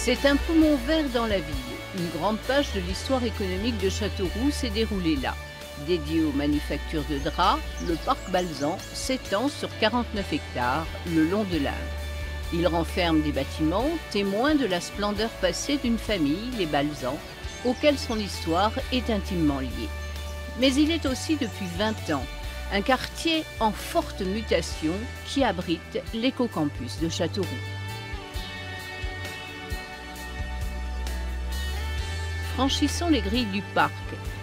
C'est un poumon vert dans la ville. Une grande page de l'histoire économique de Châteauroux s'est déroulée là. Dédié aux manufactures de draps, le parc Balzan s'étend sur 49 hectares le long de l'Indre. Il renferme des bâtiments témoins de la splendeur passée d'une famille, les Balzan, auxquels son histoire est intimement liée. Mais il est aussi depuis 20 ans un quartier en forte mutation qui abrite l'éco-campus de Châteauroux. Franchissons les grilles du parc,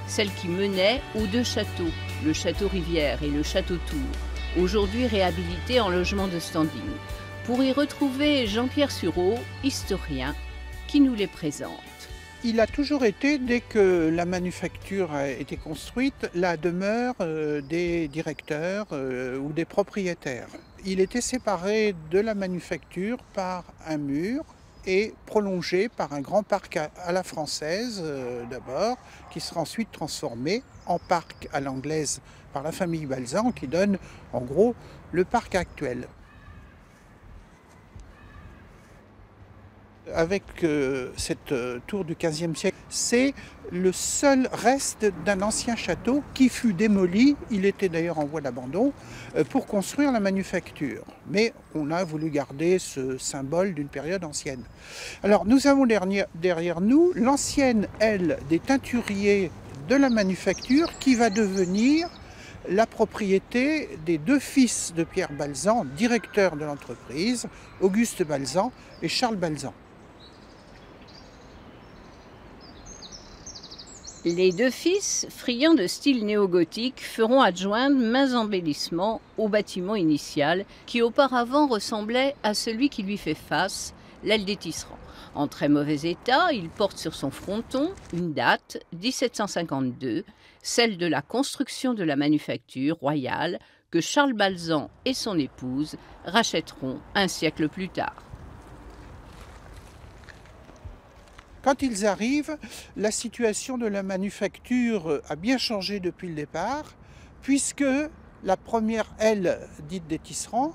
celles qui menaient aux deux châteaux, le château Rivière et le château Tour, aujourd'hui réhabilités en logement de standing, pour y retrouver Jean-Pierre Sureau, historien, qui nous les présente. Il a toujours été, dès que la manufacture a été construite, la demeure des directeurs ou des propriétaires. Il était séparé de la manufacture par un mur et prolongé par un grand parc à la française d'abord, qui sera ensuite transformé en parc à l'anglaise par la famille Balzan, qui donne en gros le parc actuel. Avec cette tour du XVe siècle, c'est le seul reste d'un ancien château qui fut démoli, il était d'ailleurs en voie d'abandon, pour construire la manufacture. Mais on a voulu garder ce symbole d'une période ancienne. Alors nous avons derrière nous l'ancienne aile des teinturiers de la manufacture qui va devenir la propriété des deux fils de Pierre Balzan, directeurs de l'entreprise, Auguste Balzan et Charles Balzan. Les deux fils, friands de style néo-gothique, feront adjoindre maints embellissements au bâtiment initial qui auparavant ressemblait à celui qui lui fait face, l'aile des Tisserands. En très mauvais état, il porte sur son fronton une date, 1752, celle de la construction de la manufacture royale que Charles Balzan et son épouse rachèteront un siècle plus tard. Quand ils arrivent, la situation de la manufacture a bien changé depuis le départ, puisque la première aile dite des Tisserands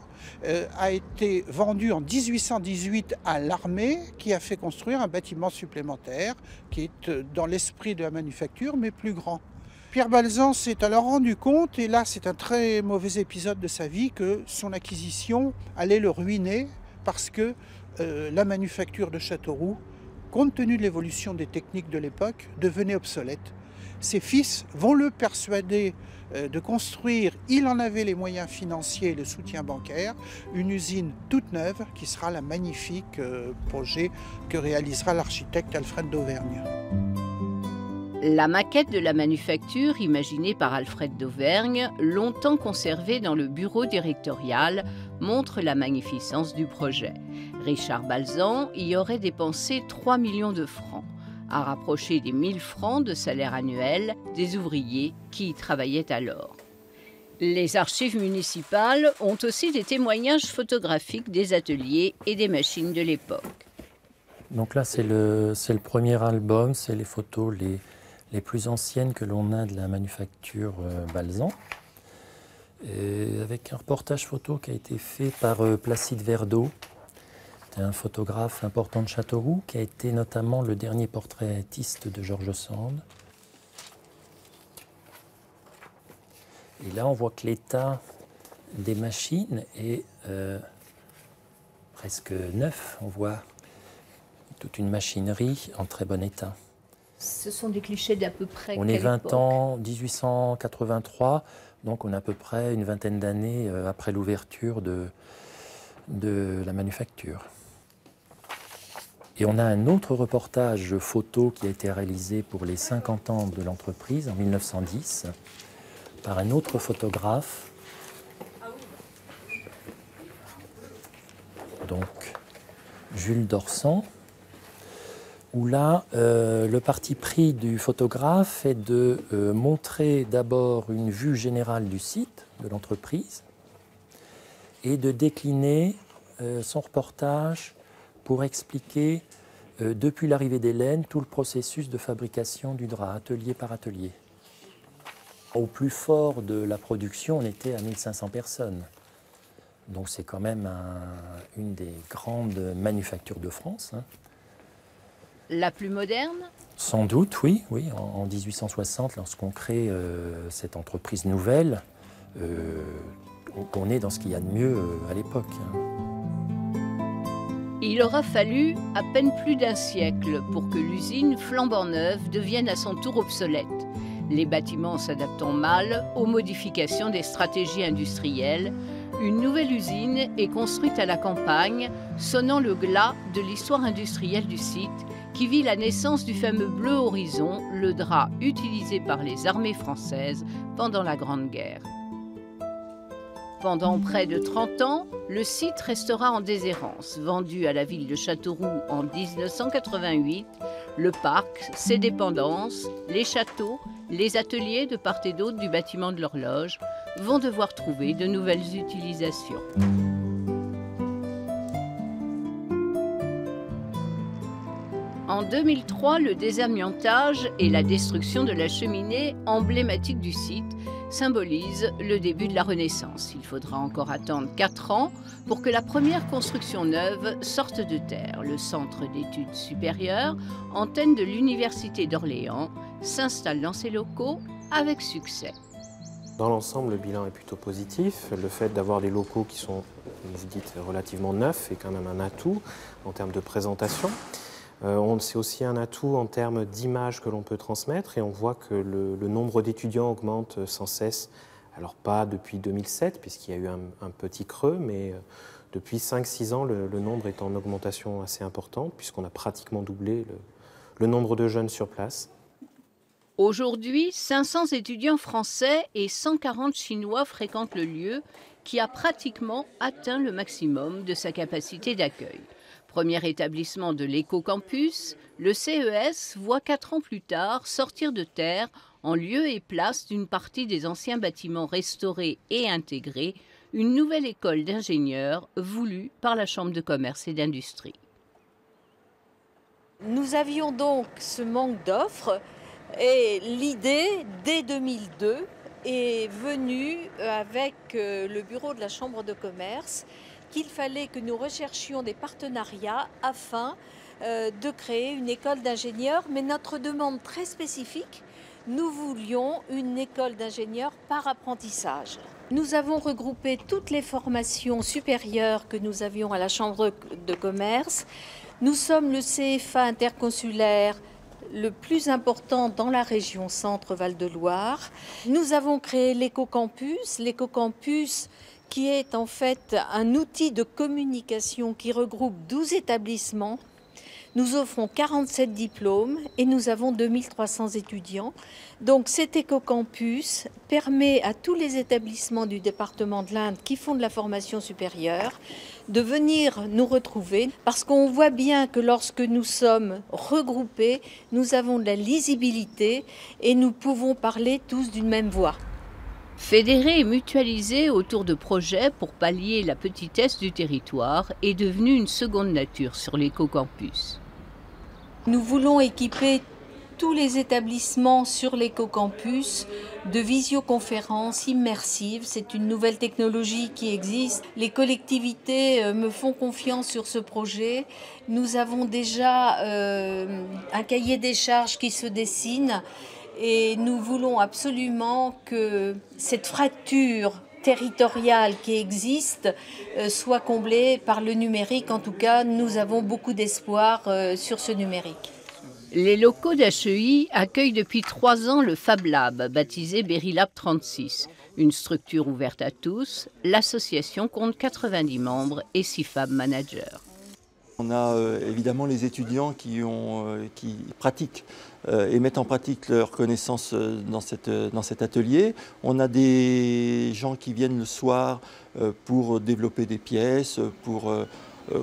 a été vendue en 1818 à l'armée, qui a fait construire un bâtiment supplémentaire qui est dans l'esprit de la manufacture, mais plus grand. Pierre Balzan s'est alors rendu compte, et là c'est un très mauvais épisode de sa vie, que son acquisition allait le ruiner parce que la manufacture de Châteauroux, compte tenu de l'évolution des techniques de l'époque, devenait obsolète. Ses fils vont le persuader de construire, il en avait les moyens financiers et le soutien bancaire, une usine toute neuve qui sera le magnifique projet que réalisera l'architecte Alfred d'Auvergne. La maquette de la manufacture, imaginée par Alfred d'Auvergne, longtemps conservée dans le bureau directorial, montre la magnificence du projet. Richard Balzan y aurait dépensé 3 millions de francs, à rapprocher des 1000 francs de salaire annuel des ouvriers qui y travaillaient alors. Les archives municipales ont aussi des témoignages photographiques des ateliers et des machines de l'époque. Donc là, c'est le premier album, c'est les photos les plus anciennes que l'on a de la manufacture Balzan, avec un reportage photo qui a été fait par Placide Verdeau. C'est un photographe important de Châteauroux, qui a été notamment le dernier portraitiste de George Sand. Et là, on voit que l'état des machines est presque neuf. On voit toute une machinerie en très bon état. Ce sont des clichés d'à peu près On est 20 ans, 1883, donc on a à peu près une vingtaine d'années après l'ouverture de la manufacture. Et on a un autre reportage photo qui a été réalisé pour les 50 ans de l'entreprise en 1910 par un autre photographe. Donc Jules Dorsan, où là, le parti pris du photographe est de montrer d'abord une vue générale du site de l'entreprise et de décliner son reportage pour expliquer, depuis l'arrivée des laines, tout le processus de fabrication du drap, atelier par atelier. Au plus fort de la production, on était à 1500 personnes. Donc c'est quand même une des grandes manufactures de France, hein. La plus moderne? Sans doute, oui. En 1860, lorsqu'on crée cette entreprise nouvelle, on est dans ce qu'il y a de mieux à l'époque. Il aura fallu à peine plus d'un siècle pour que l'usine flambant neuve devienne à son tour obsolète, les bâtiments s'adaptant mal aux modifications des stratégies industrielles. Une nouvelle usine est construite à la campagne, sonnant le glas de l'histoire industrielle du site, qui vit la naissance du fameux bleu horizon, le drap utilisé par les armées françaises pendant la Grande Guerre. Pendant près de 30 ans, le site restera en déshérence. Vendu à la ville de Châteauroux en 1988, le parc, ses dépendances, les châteaux, les ateliers de part et d'autre du bâtiment de l'horloge vont devoir trouver de nouvelles utilisations. En 2003, le désamiantage et la destruction de la cheminée emblématique du site symbolisent le début de la Renaissance. Il faudra encore attendre 4 ans pour que la première construction neuve sorte de terre. Le Centre d'études supérieures, antenne de l'Université d'Orléans, s'installe dans ses locaux avec succès. Dans l'ensemble, le bilan est plutôt positif. Le fait d'avoir des locaux qui sont, comme vous dites, relativement neufs est quand même un atout en termes de présentation. C'est aussi un atout en termes d'image que l'on peut transmettre et on voit que le nombre d'étudiants augmente sans cesse. Alors pas depuis 2007 puisqu'il y a eu un petit creux, mais depuis 5-6 ans, le nombre est en augmentation assez importante puisqu'on a pratiquement doublé le nombre de jeunes sur place. Aujourd'hui, 500 étudiants français et 140 Chinois fréquentent le lieu qui a pratiquement atteint le maximum de sa capacité d'accueil. Premier établissement de l'éco-campus, le CES voit 4 ans plus tard sortir de terre, en lieu et place d'une partie des anciens bâtiments restaurés et intégrés, une nouvelle école d'ingénieurs voulue par la Chambre de commerce et d'industrie. Nous avions donc ce manque d'offres et l'idée, dès 2002, est venue avec le bureau de la Chambre de commerce qu'il fallait que nous recherchions des partenariats afin de créer une école d'ingénieurs. Mais notre demande très spécifique, nous voulions une école d'ingénieurs par apprentissage. Nous avons regroupé toutes les formations supérieures que nous avions à la Chambre de commerce. Nous sommes le CFA interconsulaire le plus important dans la région Centre-Val de Loire. Nous avons créé l'éco-campus. L'éco-campus qui est en fait un outil de communication qui regroupe 12 établissements. Nous offrons 47 diplômes et nous avons 2300 étudiants. Donc cet éco-campus permet à tous les établissements du département de l'Indre qui font de la formation supérieure de venir nous retrouver parce qu'on voit bien que lorsque nous sommes regroupés, nous avons de la lisibilité et nous pouvons parler tous d'une même voix. Fédérer et mutualiser autour de projets pour pallier la petitesse du territoire est devenu une seconde nature sur l'éco-campus. Nous voulons équiper tous les établissements sur l'éco-campus de visioconférences immersives. C'est une nouvelle technologie qui existe. Les collectivités me font confiance sur ce projet. Nous avons déjà un cahier des charges qui se dessine. Et nous voulons absolument que cette fracture territoriale qui existe soit comblée par le numérique. En tout cas, nous avons beaucoup d'espoir sur ce numérique. Les locaux d'HEI accueillent depuis 3 ans le Fab Lab, baptisé Berry-Lab 36. Une structure ouverte à tous, l'association compte 90 membres et 6 Fab managers. On a évidemment les étudiants qui pratiquent et mettent en pratique leurs connaissances dans cet atelier. On a des gens qui viennent le soir pour développer des pièces, pour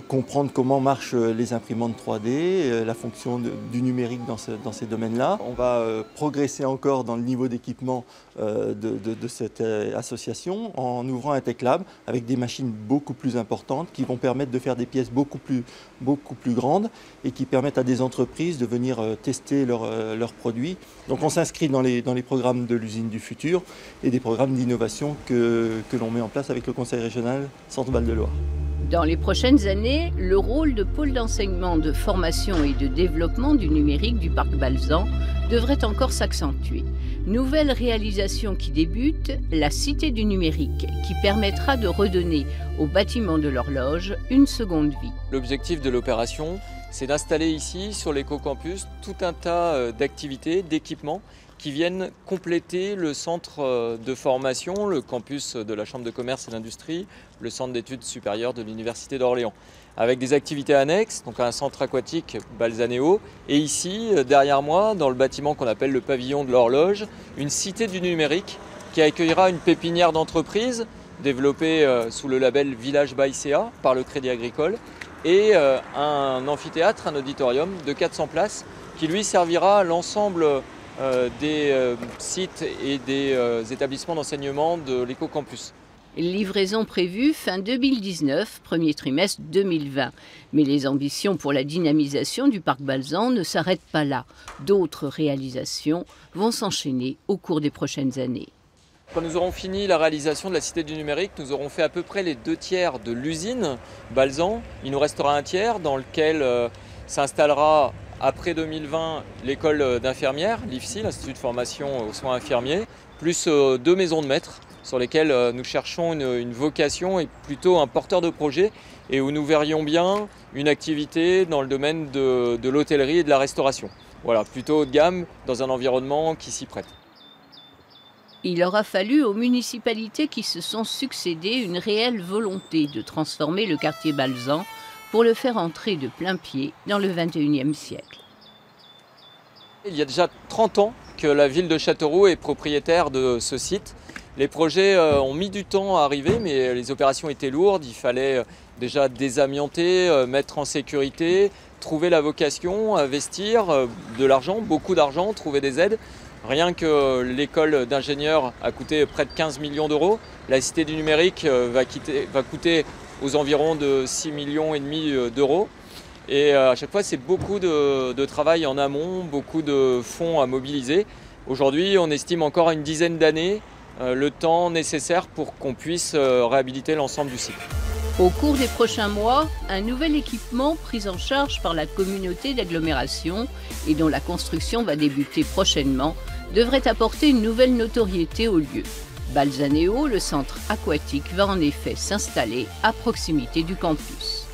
comprendre comment marchent les imprimantes 3D, la fonction du numérique dans ces domaines-là. On va progresser encore dans le niveau d'équipement de cette association en ouvrant un Tech Lab avec des machines beaucoup plus importantes qui vont permettre de faire des pièces beaucoup plus grandes et qui permettent à des entreprises de venir tester leurs produits. Donc on s'inscrit dans les programmes de l'usine du futur et des programmes d'innovation que l'on met en place avec le Conseil régional Centre-Val de Loire. Dans les prochaines années, le rôle de pôle d'enseignement, de formation et de développement du numérique du parc Balzan devrait encore s'accentuer. Nouvelle réalisation qui débute, la Cité du numérique, qui permettra de redonner au bâtiment de l'horloge une seconde vie. L'objectif de l'opération, c'est d'installer ici, sur l'éco-campus, tout un tas d'activités, d'équipements qui viennent compléter le centre de formation, le campus de la Chambre de commerce et d'industrie, le centre d'études supérieures de l'Université d'Orléans, avec des activités annexes, donc un centre aquatique Balzanéo, et ici, derrière moi, dans le bâtiment qu'on appelle le pavillon de l'horloge, une cité du numérique qui accueillera une pépinière d'entreprises développée sous le label Village by CA par le Crédit Agricole, et un amphithéâtre, un auditorium de 400 places qui lui servira à l'ensemble des sites et des établissements d'enseignement de l'éco-campus. Livraison prévue fin 2019, premier trimestre 2020. Mais les ambitions pour la dynamisation du parc Balzan ne s'arrêtent pas là. D'autres réalisations vont s'enchaîner au cours des prochaines années. Quand nous aurons fini la réalisation de la Cité du numérique, nous aurons fait à peu près les 2/3 de l'usine Balzan. Il nous restera un tiers dans lequel s'installera après 2020 l'école d'infirmières, l'IFSI, l'Institut de formation aux soins infirmiers, plus 2 maisons de maîtres sur lesquelles nous cherchons une vocation et plutôt un porteur de projet et où nous verrions bien une activité dans le domaine de l'hôtellerie et de la restauration. Voilà, plutôt haut de gamme dans un environnement qui s'y prête. Il aura fallu aux municipalités qui se sont succédées une réelle volonté de transformer le quartier Balzan pour le faire entrer de plein pied dans le XXIe siècle. Il y a déjà 30 ans que la ville de Châteauroux est propriétaire de ce site. Les projets ont mis du temps à arriver, mais les opérations étaient lourdes. Il fallait déjà désamianter, mettre en sécurité, trouver la vocation, investir de l'argent, beaucoup d'argent, trouver des aides. Rien que l'école d'ingénieurs a coûté près de 15 millions d'euros. La Cité du numérique va coûter aux environs de 6,5 millions d'euros. Et à chaque fois, c'est beaucoup de travail en amont, beaucoup de fonds à mobiliser. Aujourd'hui, on estime encore à une dizaine d'années le temps nécessaire pour qu'on puisse réhabiliter l'ensemble du site. Au cours des prochains mois, un nouvel équipement pris en charge par la communauté d'agglomération et dont la construction va débuter prochainement devrait apporter une nouvelle notoriété au lieu. Balzanéo, le centre aquatique, va en effet s'installer à proximité du campus.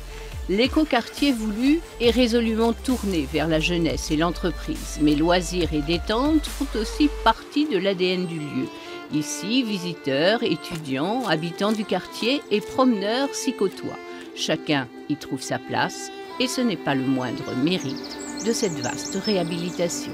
L'écoquartier voulu est résolument tourné vers la jeunesse et l'entreprise, mais loisirs et détente font aussi partie de l'ADN du lieu. Ici, visiteurs, étudiants, habitants du quartier et promeneurs s'y côtoient. Chacun y trouve sa place et ce n'est pas le moindre mérite de cette vaste réhabilitation.